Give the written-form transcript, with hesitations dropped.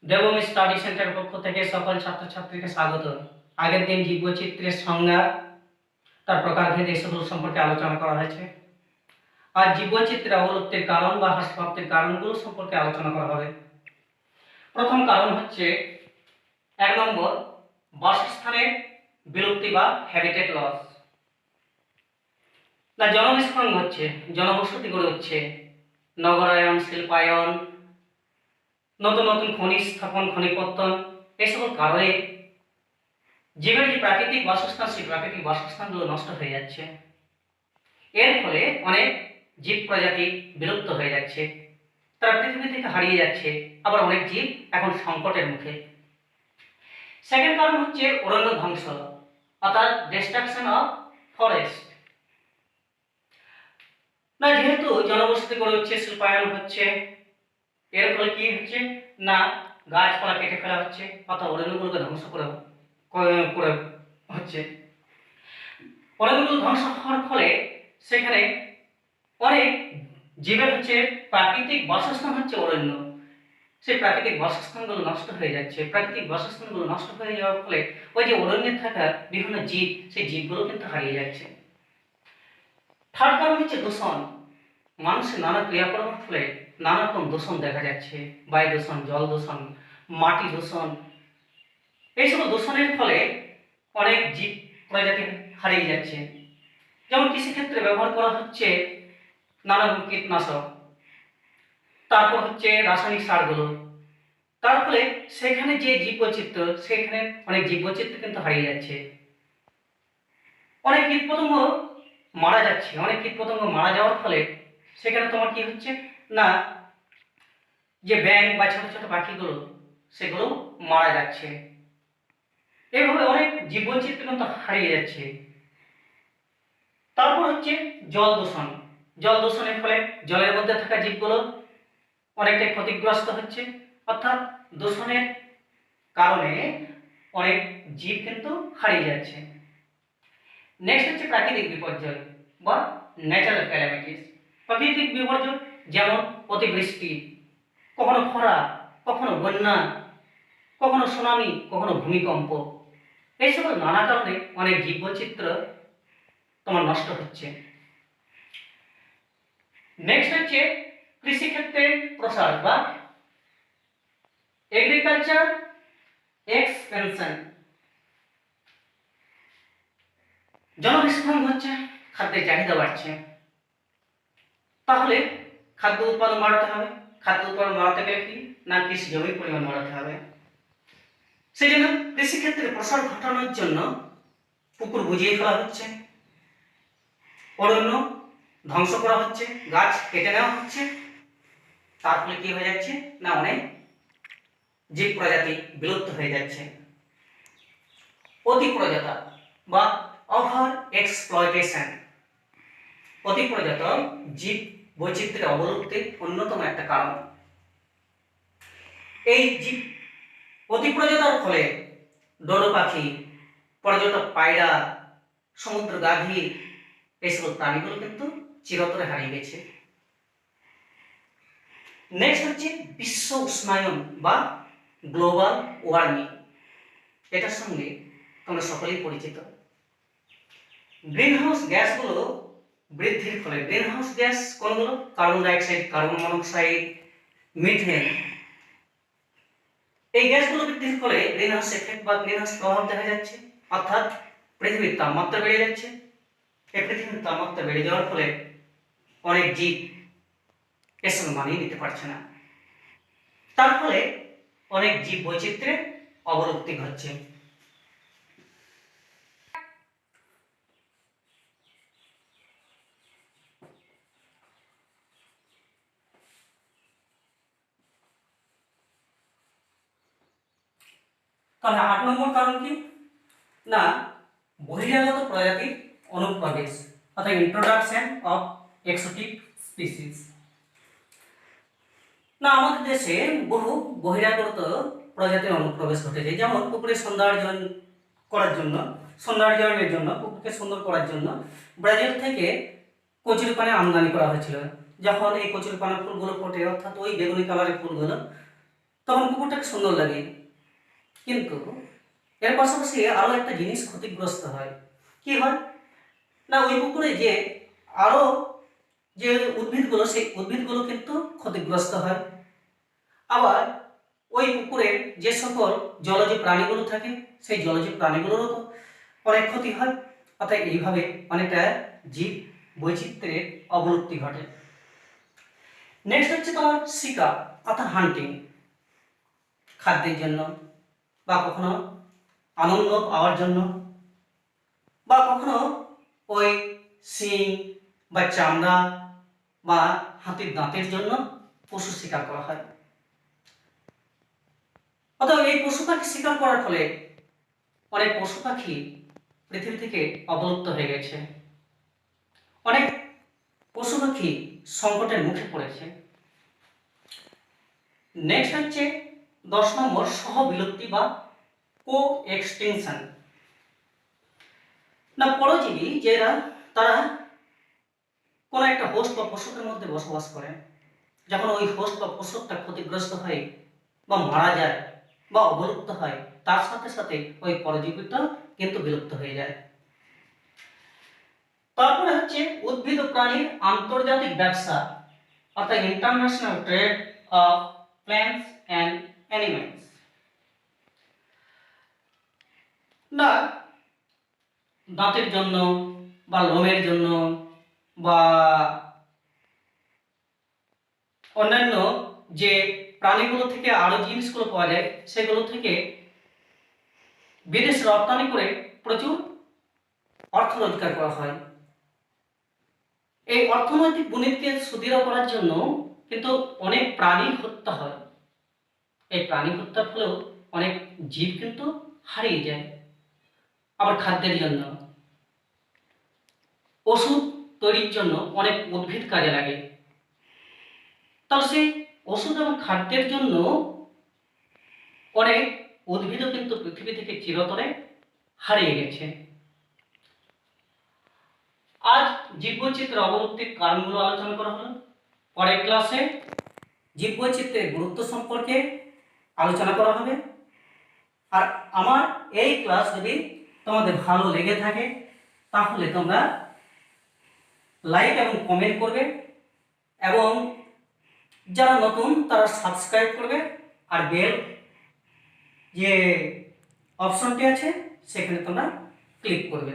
দেবম study সেন্টারের পক্ষ থেকে সকল ছাত্রছাত্রীকে স্বাগত। আগের দিন জীববৈচিত্র্যের সংজ্ঞা, তার প্রকারভেদ এই সকল সম্পর্কে আলোচনা করা হয়েছে। আর জীববৈচিত্র্যের অবলুপ্তির কারণ বা হ্রাসপ্রাপ্তির কারণগুলো সম্পর্কে আলোচনা করা হবে। প্রথম কারণ হচ্ছে 1 নম্বর, বাসস্থানের বিলুপ্তি বা হ্যাবিটেট লস। না, জনবিস্ফোরণ হচ্ছে, জনবসতি গড়ে উঠছে, নগরায়ন, শিল্পায়ন, নতুন নতুন খনি স্থাপন, খনি পত্তন, এই সকল কারণে জীবের যে প্রাকৃতিক বাসস্থান, সেই প্রাকৃতিক বাসস্থানগুলো নষ্ট হয়ে যাচ্ছে। এর ফলে অনেক জীব প্রজাতি বিলুপ্ত হয়ে যাচ্ছে, তারা পৃথিবী থেকে হারিয়ে যাচ্ছে। আবার অনেক জীব এখন সংকটের মুখে। সেকেন্ড কারণ হচ্ছে অরণ্য ধ্বংস, অর্থাৎ ডিস্ট্রাকশন অফ ফরেস্ট। না, যেহেতু জনবসতি গড়ে উঠছে, শিল্পায়ন হচ্ছে, এর ফলে কি হচ্ছে না গাছপালা কেটে ফেলা হচ্ছে, অর্থাৎ অরণ্যগুলোকে ধ্বংস করে হচ্ছে। অরণ্যগুলো ধ্বংস হওয়ার ফলে সেখানে অনেক জীবের হচ্ছে প্রাকৃতিক বাসস্থান হচ্ছে অরণ্য, সেই প্রাকৃতিক বাসস্থানগুলো নষ্ট হয়ে যাচ্ছে। প্রাকৃতিক বাসস্থানগুলো নষ্ট হয়ে যাওয়ার ফলে ওই যে অরণ্যে থাকা বিভিন্ন জীব, সেই জীবগুলো কিন্তু হারিয়ে যাচ্ছে। থার্ড কারণ হচ্ছে দূষণ। মানুষের নানা ক্রিয়াকর্মের ফলে নানা রকম দূষণ দেখা যাচ্ছে, বায়ু দূষণ, জল দূষণ, মাটি দূষণ। এই সকল দূষণের ফলে অনেক জীব প্রজাতি হারিয়ে যাচ্ছে। যেমন কৃষিক্ষেত্রে ব্যবহার করা হচ্ছে নানা কীটনাশক, তারপর হচ্ছে রাসায়নিক সারগুলো, তার ফলে সেখানে যে জীববৈচিত্র্য, সেখানে অনেক জীববৈচিত্র্য কিন্তু হারিয়ে যাচ্ছে। অনেক কীটপতঙ্গ মারা যাচ্ছে। অনেক কীটপতঙ্গ মারা যাওয়ার ফলে সেখানে তোমার কি হচ্ছে না যে ব্যাঙ বা ছোট ছোট পাখিগুলো, সেগুলো মারা যাচ্ছে। এইভাবে অনেক জীববৈচিত্র্য কিন্তু হারিয়ে যাচ্ছে। তারপর হচ্ছে জল দূষণ। জল দূষণের ফলে জলের মধ্যে থাকা জীবগুলো অনেকটাই ক্ষতিগ্রস্ত হচ্ছে, অর্থাৎ দূষণের কারণে অনেক জীব কিন্তু হারিয়ে যাচ্ছে। নেক্সট হচ্ছে প্রাকৃতিক বিপর্যয় বা ন্যাচারাল ক্যালামিটিস। প্রাকৃতিক বিপর্যয় যেমন অতিবৃষ্টি, কখনো খরা, কখনো বন্যা, কখনো সুনামি, কখনো ভূমিকম্প। এই সকল নানা কারণে অনেক জীববৈচিত্র্য তোমার নষ্ট হচ্ছে। নেক্সট হচ্ছে কৃষিক্ষেত্রের প্রসার বা এগ্রিকালচার এক্সপেনশন। জনবিস্ফোরণ হচ্ছে, খাদ্যের চাহিদা বাড়ছে, তাহলে খাদ্য উৎপাদন বাড়াতে হবে। খাদ্য উৎপাদন বাড়াতে গেলে কি না কৃষি জমির পরিমাণ বাড়াতে হবে। সেই জন্য কৃষিক্ষেত্রে প্রসার ঘটানোর জন্য পুকুর বুঝিয়ে ফেলা হচ্ছে, অরণ্য ধ্বংস করা হচ্ছে, গাছ কেটে নেওয়া হচ্ছে। তার ফলে কি হয়ে যাচ্ছে না অনেক জীব প্রজাতি বিলুপ্ত হয়ে যাচ্ছে। অতিপ্রজাতা বা ওভার এক্সপ্লয়টেশন, অতিপ্রজাত জীব বৈচিত্র্যের অবলুপ্তির অন্যতম একটা কারণ। এই জীব অতিপ্রজাতার ফলে ডোডো পাখি, পর্যটক পায়রা, সমুদ্র গাভী, এই সকল প্রাণীগুলো কিন্তু চিরতরে হারিয়ে গেছে। নেক্সট হচ্ছে বিশ্ব উষ্ণায়ন বা গ্লোবাল ওয়ার্মিং। এটার সঙ্গে তোমরা সকলেই পরিচিত। গ্রিনহাউস গ্যাসগুলো বৃদ্ধির ফলে, গ্রিনহাউস গ্যাস কোনগুলো? Carbon dioxide, carbon monoxide, methane. এই গ্যাসগুলো বৃদ্ধির ফলে গ্রিনহাউস এফেক্ট বা গ্রিনহাউস প্রভাব দেখা যাচ্ছে, অর্থাৎ পৃথিবীর তাপমাত্রা বেড়ে যাচ্ছে। এই পৃথিবীর তাপমাত্রা বেড়ে যাওয়ার ফলে অনেক জীব এর সঙ্গে মানিয়ে নিতে পারছে না, তার ফলে অনেক জীব বৈচিত্র্যের অবলুপ্তি ঘটছে। তাহলে 8 নম্বর কারণ কি না বহিরাগত প্রজাতির অনুপ্রবেশ, অর্থাৎ ইন্ট্রোডাকশন অফ এক্সোটিক স্পিসিস। না, আমাদের দেশে বহু বহিরাগত প্রজাতির অনুপ্রবেশ ঘটেছে। যেমন পুকুরে সৌন্দর্যায়নের জন্য পুকুরকে সুন্দর করার জন্য ব্রাজিল থেকে কচুরিপানা আমদানি করা হয়েছিল। যখন এই কচুরিপানা ফুলগুলো ফোটে, অর্থাৎ ওই বেগুনি কালারের ফুলগুলো, তখন পুকুরটাকে সুন্দর লাগে। কিন্তু এর পাশাপাশি আরও একটা জিনিস ক্ষতিগ্রস্ত হয়। কি হয় না, ওই পুকুরে যে আরও যে উদ্ভিদগুলো, সেই উদ্ভিদগুলো কিন্তু ক্ষতিগ্রস্ত হয়। আবার ওই পুকুরের যে সকল জলজ প্রাণীগুলো থাকে, সেই জলজ প্রাণীগুলোরও তো অনেক ক্ষতি হয়। অর্থাৎ এইভাবে অনেকটা জীব বৈচিত্র্যের অবলুপ্তি ঘটে। নেক্সট হচ্ছে তোমার শিকার অর্থাৎ হান্টিং, খাদ্যের জন্য বা কখনো আনন্দ পাওয়ার জন্য বা কখনো ওই শিং বা চামড়া বা হাতির দাঁতের জন্য পশু শিকার করা হয়। অতএব এই পশু পাখি শিকার করার ফলে অনেক পশু পাখি পৃথিবী থেকে অবলুপ্ত হয়ে গেছে। অনেক পশু পাখি সংকটের মুখে পড়েছে। নেক্সট হচ্ছে 10 নম্বর সহবিলুপ্তি বা কো এক্সটিংশন। না, পরজীবী যারা তারা কোনো একটা হোস্ট বা পোষকের মধ্যে বসবাস করে, যখন ওই হোস্ট বা পোষকটা ক্ষতিগ্রস্ত হয় বা মারা যায় বা অবলুপ্ত হয়, তার সাথে সাথে ওই পরজীবীটা কিন্তু বিলুপ্ত হয়ে যায়। তারপরে হচ্ছে উদ্ভিদ ও প্রাণীর আন্তর্জাতিক ব্যবসা অর্থাৎ international trade of plants and animals. না, দাঁতের জন্য বা লোমের জন্য বা অন্যান্য যে প্রাণীগুলো থেকে আরো জিনিসগুলো পাওয়া যায়, সেগুলো থেকে বিদেশে রপ্তানি করে প্রচুর অর্থ রোজগার করা হয়। এই অর্থনৈতিক বুনিদকে সুদৃঢ় করার জন্য কিন্তু অনেক প্রাণী হত্যা হয়। এই প্রাণী হত্যার ফলেও অনেক জীব কিন্তু হারিয়ে যায়। আবার খাদ্যের জন্য, ওষুধ তৈরির জন্য অনেক উদ্ভিদ কাজে লাগে। তাহলে সেই ওষুধ এবং খাদ্যের জন্য অনেক উদ্ভিদও কিন্তু পৃথিবী থেকে চিরতরে হারিয়ে গেছে। আজ জীববৈচিত্র্যের অবলুপ্তির কারণগুলো আলোচনা করা হলো। পরের ক্লাসে জীববৈচিত্র্যের গুরুত্ব সম্পর্কে আলোচনা করা হবে। আর আমার এই ক্লাস যদি তোমাদের ভালো লেগে থাকে তাহলে তোমরা লাইক এবং কমেন্ট করবে, এবং যারা নতুন তারা সাবস্ক্রাইব করবে, আর বেল যে অপশনটি আছে সেখানে তোমরা ক্লিক করবে।